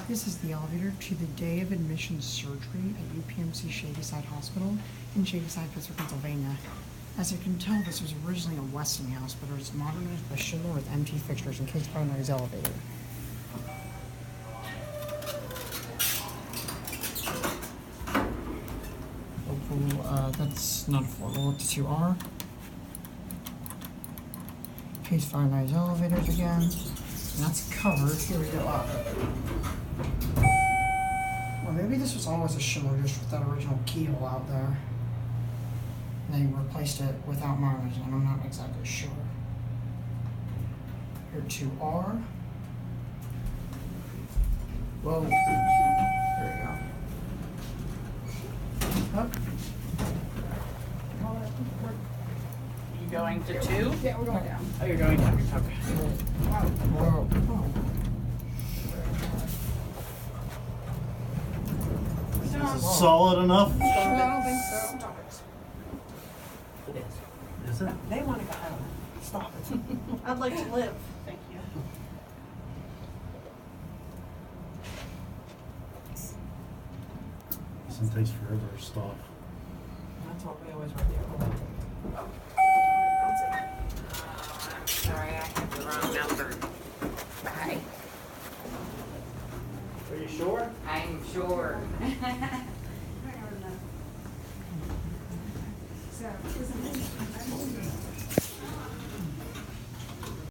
This is the elevator to the day of admission surgery at UPMC Shadyside Hospital in Shadyside, Pittsburgh, Pennsylvania. As you can tell, this was originally a Westinghouse, but it was modernized by Schindler with MT fixtures in case modernized elevator. That's not a floor. We'll look to 2R. Case finalized elevators again. And that's covered. Here we go up. Or maybe this was always a Schindler just with that original keyhole out there. And they replaced it without modernizing. I'm not exactly sure. Here 2R. Whoa. There we go. Up. You going to 2? Yeah, we're going down. Oh, you're going down. Okay. Whoa. Is it solid enough? I don't think so. Stop it. It is. Is it? They want to go home. Stop it. I'd like to live. Thank you. This takes forever to stop. That's what we always write there. I'm sorry, I have the wrong number. Bye. Are you sure? I'm sure. So, isn't it?